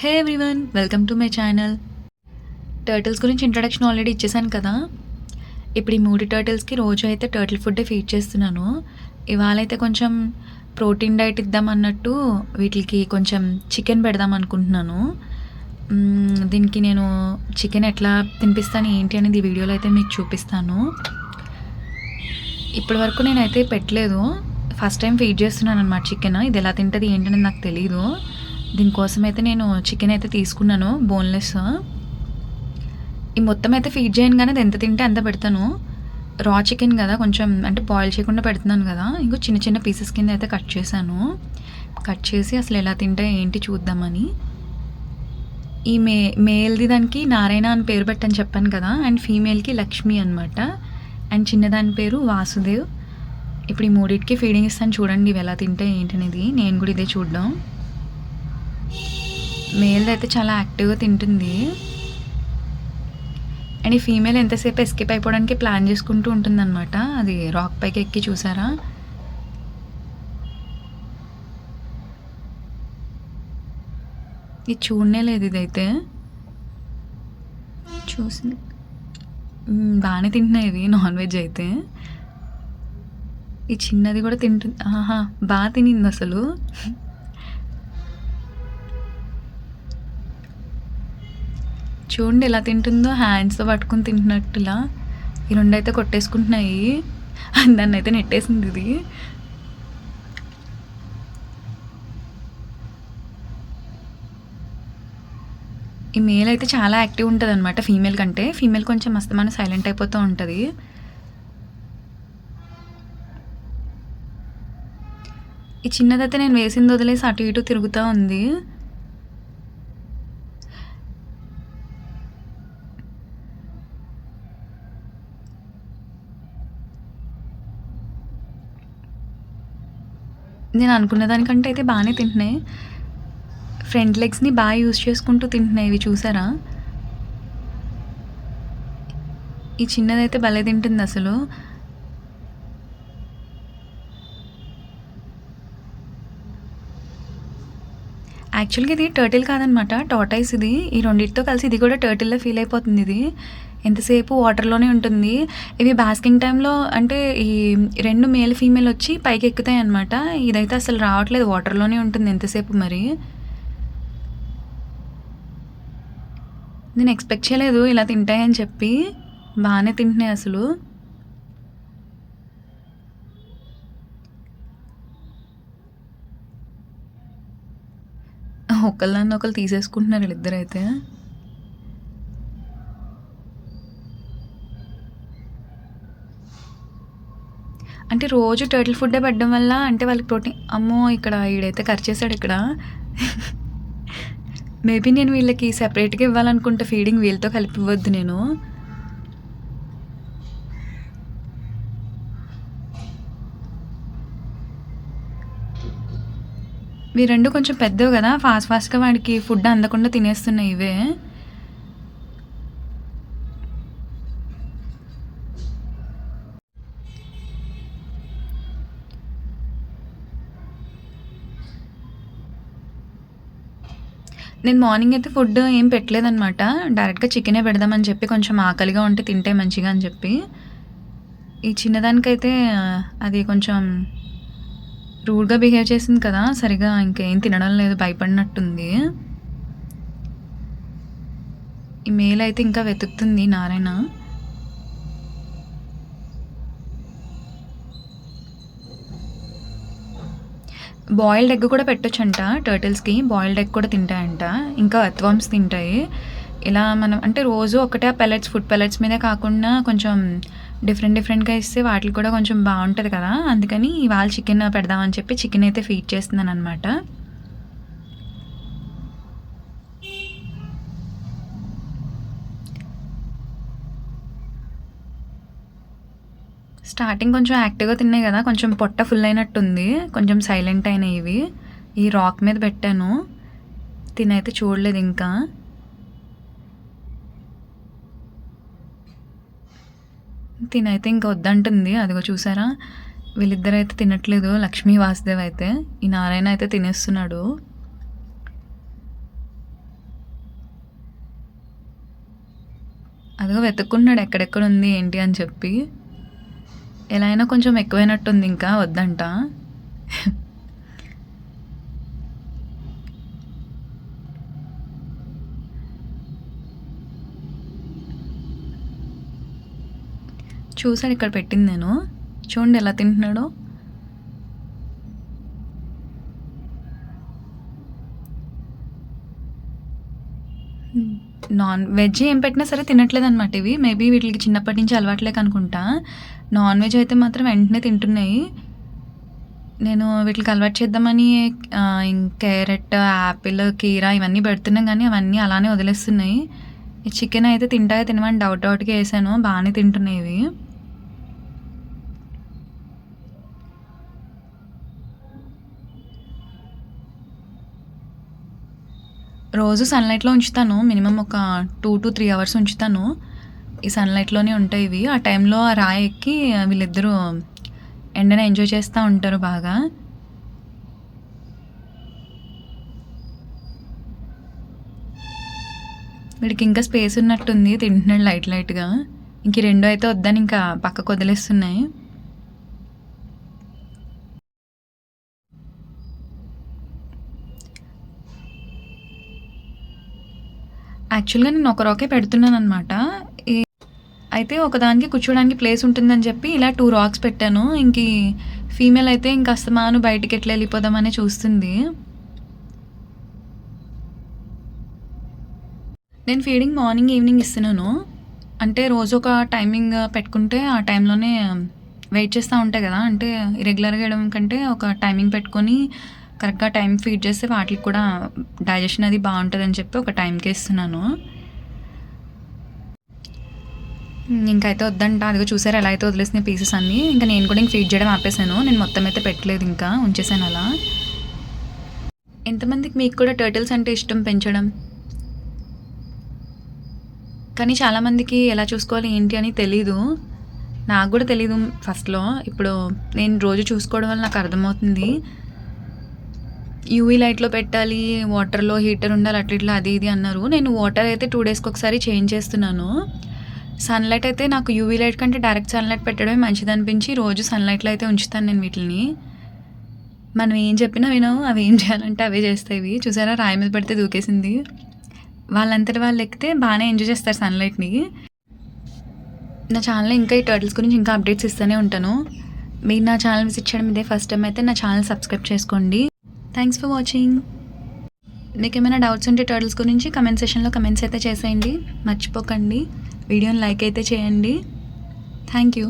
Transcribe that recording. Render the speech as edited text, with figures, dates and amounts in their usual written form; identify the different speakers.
Speaker 1: Hey everyone, welcome to my channel. Turtles గురించి introduction already ఇచ్చేసాను కదా. ఇప్పుడు ఈ 3 టర్టిల్స్కి రోజు అయితే టర్టిల్ ఫుడ్డే ఫీడ్ చేస్తున్నాను. ఇవాళ అయితే కొంచెం ప్రోటీన్ డైట్ ఇద్దాం అన్నట్టు వీటికి కొంచెం చికెన్ పెడదాం అనుకుంటున్నాను. దీనికి నేను చికెన్ ఎట్లా తినిపిస్తాను ఏంటి అనేది ఈ వీడియోలో అయితే మీకు చూపిస్తాను. ఇప్పటి వరకు నేనైతే పెట్టలేదు, ఫస్ట్ టైం ఫీడ్ చేస్తున్నాను అనమాట చికెన్. ఇది ఎలా తింటుంది ఏంటనేది నాకు తెలీదు. దీనికోసం అయితే నేను చికెన్ అయితే తీసుకున్నాను, బోన్లెస్. ఈ మొత్తం అయితే ఫీడ్ చేయను కానీ అది ఎంత తింటే అంత పెడతాను. రా చికెన్ కదా, కొంచెం అంటే బాయిల్ చేయకుండా పెడుతున్నాను కదా. ఇంకో చిన్న చిన్న పీసెస్ కింద అయితే కట్ చేశాను. కట్ చేసి అసలు ఎలా తింటే ఏంటి చూద్దామని. ఈ మేల్ది దానికి నారాయణ అని పేరు పెట్టని చెప్పాను కదా, అండ్ ఫీమేల్కి లక్ష్మి అనమాట, అండ్ చిన్నదాని పేరు వాసుదేవ్. ఇప్పుడు ఈ మూడింటికి ఫీడింగ్ ఇస్తాను, చూడండి ఇవి ఎలా తింటే ఏంటనేది. నేను కూడా ఇదే చూద్దాం. మేల్ది అయితే చాలా యాక్టివ్గా తింటుంది, అండ్ ఈ ఫీమేల్ ఎంతసేపు ఎస్కేప్ అయిపోవడానికి ప్లాన్ చేసుకుంటూ ఉంటుందన్నమాట. అది రాక్ పైకి ఎక్కి చూసారా. ఇది చూడనే లేదు, ఇదైతే చూసింది. బాగానే తింటున్నాయి ఇవి నాన్ వెజ్ అయితే. ఈ చిన్నది కూడా తింటుంది. బాగా తినింది అసలు. చూడండి ఎలా తింటుందో, హ్యాండ్స్తో పట్టుకుని తింటున్నట్టులా. ఈ రెండు అయితే కొట్టేసుకుంటున్నాయి, దాన్ని అయితే నెట్టేసింది ఇది. ఈ మేల్ అయితే చాలా యాక్టివ్ ఉంటుంది అనమాట ఫీమేల్ కంటే. ఫీమేల్ కొంచెం మస్తమాన సైలెంట్ అయిపోతూ ఉంటుంది. ఈ చిన్నదైతే నేను వేసింది వదిలేసి అటు ఇటు తిరుగుతూ ఉంది. నేను అనుకున్న దానికంటే అయితే బాగానే తింటున్నాయి. ఫ్రంట్ లెగ్స్ని బాగా యూజ్ చేసుకుంటూ తింటున్నాయి ఇవి, చూసారా. ఈ చిన్నదైతే భలే తింటుంది అసలు. యాక్చువల్గా ఇది టర్టిల్ కాదనమాట, టార్టైస్ ఇది. ఈ రెండింటితో కలిసి ఇది కూడా టర్టిల్లో ఫీల్ అయిపోతుంది. ఇది ఎంతసేపు వాటర్లోనే ఉంటుంది. ఇవి బాస్కింగ్ టైంలో అంటే ఈ 2 మేల్ ఫీమేల్ వచ్చి పైకి ఎక్కుతాయి అనమాట. ఇదైతే అసలు రావట్లేదు, వాటర్లోనే ఉంటుంది ఎంతసేపు. మరి నేను ఎక్స్పెక్ట్ చేయలేదు ఇలా తింటాయని చెప్పి. బాగానే తింటున్నాయి అసలు. ఒకళ్ళని ఒకళ్ళు తీసేసుకుంటున్నారు వీళ్ళిద్దరైతే. అంటే రోజు టర్టిల్ ఫుడ్డే పెట్టడం వల్ల అంటే వాళ్ళకి ప్రోటీన్. అమ్మో, ఇక్కడ ఈడైతే ఖర్చు చేశాడు ఇక్కడ. మేబీ నేను వీళ్ళకి సెపరేట్గా ఇవ్వాలనుకుంటే ఫీడింగ్ వీళ్ళతో కలిపి ఇవ్వద్దు నేను. ఇవి రెండు కొంచెం పెద్దవి కదా, ఫాస్ట్గా వాడికి ఫుడ్ అందకుండా తినేస్తున్నాయి ఇవే. నేను మార్నింగ్ అయితే ఫుడ్ ఏం పెట్టలేదనమాట, డైరెక్ట్గా చికెనే పెడదామని చెప్పి, కొంచెం ఆకలిగా ఉంటే తింటే మంచిగా అని చెప్పి. ఈ చిన్నదానికైతే అది కొంచెం రూడ్గా బిహేవ్ చేసింది కదా, సరిగా ఇంకేం తినడం లేదు, భయపడినట్టుంది. ఈ మేల్ అయితే ఇంకా వెతుకుతుంది నారాయణ. బాయిల్డ్ ఎగ్ కూడా పెట్టొచ్చంట టర్టిల్స్కి. బాయిల్డ్ ఎగ్ కూడా తింటాయంట, ఇంకా ఎర్త్వార్మ్స్ తింటాయి. ఇలా మనం అంటే రోజు ఒకటే పెల్లెట్స్, ఫుడ్ పెల్లెట్స్ మీదే కాకుండా కొంచెం డిఫరెంట్గా ఇస్తే వాటికి కూడా కొంచెం బాగుంటుంది కదా. అందుకని ఇవాళ చికెన్ పెడదామని చెప్పి చికెన్ అయితే ఫీడ్ చేస్తున్నాను అనమాట. స్టార్టింగ్ కొంచెం యాక్టివ్గా తిన్నాయి కదా, కొంచెం పొట్ట ఫుల్ అయినట్టుంది, కొంచెం సైలెంట్ అయినాయి ఇవి. ఈ రాక్ మీద పెట్టాను, తినైతే చూడలేదు ఇంకా. తినైతే ఇంకా వద్దంటుంది, అదిగో చూసారా. వీళ్ళిద్దరైతే తినట్లేదు, లక్ష్మీ వాసుదేవ్ అయితే. ఈ నారాయణ అయితే తినేస్తున్నాడు. అదిగో వెతుక్కున్నాడు ఎక్కడెక్కడ ఉంది ఏంటి అని చెప్పి. ఎలా అయినా కొంచెం ఎక్కువైనట్టుంది, ఇంకా వద్దంట. చూసాడు ఇక్కడ పెట్టింది నేను. చూడండి ఎలా తింటున్నాడో. నాన్ వెజ్ ఏం పెట్టినా సరే తినట్లేదు అనమాట ఇవి. మేబీ వీటికి చిన్నప్పటి నుంచి అలవాట్లేక అనుకుంటా. నాన్ వెజ్ అయితే మాత్రం వెంటనే తింటున్నాయి. నేను వీటికి అలవాటు చేద్దామని క్యారెట్, యాపిల్, కీరా ఇవన్నీ పెడుతున్నాం, కానీ అవన్నీ అలానే వదిలేస్తున్నాయి. ఈ చికెన్ అయితే తింటాయో తినమని డౌట్గా వేసాను. బాగానే తింటున్నాయి ఇవి. రోజు సన్లైట్లో ఉంచుతాను. మినిమం ఒక 2 to 3 అవర్స్ ఉంచుతాను. ఈ సన్లైట్లోనే ఉంటాయి ఇవి. ఆ టైంలో ఆ రాయి ఎక్కి వీళ్ళిద్దరూ ఎండని ఎంజాయ్ చేస్తూ ఉంటారు బాగా. వీడికి ఇంకా స్పేస్ ఉన్నట్టుంది, తింటున్నాడు లైట్గా. ఇంక రెండో అయితే వద్దని ఇంకా పక్కకు వదిలేస్తున్నాయి. యాక్చువల్గా నేను ఒక రాకే పెడుతున్నాను అనమాట. అయితే ఒకదానికి కూర్చోడానికి ప్లేస్ ఉంటుందని చెప్పి ఇలా 2 రాక్స్ పెట్టాను. ఇంక ఫీమేల్ అయితే ఇంక అస్తమాను బయటికి ఎట్లా వెళ్ళిపోదామని చూస్తుంది. నేను ఫీడింగ్ మార్నింగ్ ఈవినింగ్ ఇస్తున్నాను. అంటే రోజు ఒక టైమింగ్ పెట్టుకుంటే ఆ టైంలోనే వెయిట్ చేస్తూ ఉంటాయి కదా. అంటే రెగ్యులర్గా వేయడం కంటే ఒక టైమింగ్ పెట్టుకొని కరెక్ట్గా టైం ఫీడ్ చేస్తే వాటికి కూడా డైజెషన్ అది బాగుంటుందని చెప్పి ఒక టైంకి ఇస్తున్నాను. ఇంకైతే వద్దంట. అదిగో చూసారు ఎలా అయితే వదిలేసిన పీసెస్ అన్నీ. ఇంకా నేను కూడా ఇంక ఫీడ్ చేయడం ఆపేసాను. నేను మొత్తం అయితే పెట్టలేదు, ఇంకా ఉంచేసాను అలా. ఎంతమందికి మీకు కూడా టర్టిల్స్ అంటే ఇష్టం పెంచడం? కానీ చాలామందికి ఎలా చూసుకోవాలి ఏంటి అని తెలీదు. నాకు కూడా తెలీదు ఫస్ట్లో. ఇప్పుడు నేను రోజు చూసుకోవడం వల్ల నాకు అర్థమవుతుంది. యూవీ లైట్లో పెట్టాలి, వాటర్లో హీటర్ ఉండాలి, అట్లా ఇట్లా అది ఇది అన్నారు. నేను వాటర్ అయితే 2 daysకి ఒకసారి చేంజ్ చేస్తున్నాను. సన్లైట్ అయితే నాకు యూవీ లైట్ కంటే డైరెక్ట్ సన్లైట్ పెట్టడమే మంచిది అనిపించి రోజు సన్లైట్లో అయితే ఉంచుతాను నేను వీటిని. మనం ఏం చెప్పినా వినవు, అవి ఏం చేయాలంటే అవే చేస్తాయి. చూసారా రాయి మీద పడితే దూకేసింది. వాళ్ళంతటి వాళ్ళు ఎక్కితే బాగానే ఎంజాయ్ చేస్తారు సన్లైట్ని. నా ఛానల్లో ఇంకా ఈ టర్టిల్స్ గురించి ఇంకా అప్డేట్స్ ఇస్తూనే ఉంటాను. మీరు నా ఛానల్ విజిట్ చేయడం ఇదే ఫస్ట్ టైం అయితే నా ఛానల్ సబ్స్క్రైబ్ చేసుకోండి. Thanks for watching. మీకు ఏమైనా డౌట్స్ ఉంటే టర్టిల్స్ గురించి కమెంట్ సెషన్లో కమెంట్స్ అయితే చేసేయండి. మర్చిపోకండి. వీడియోని లైక్ అయితే చేయండి. Thank you.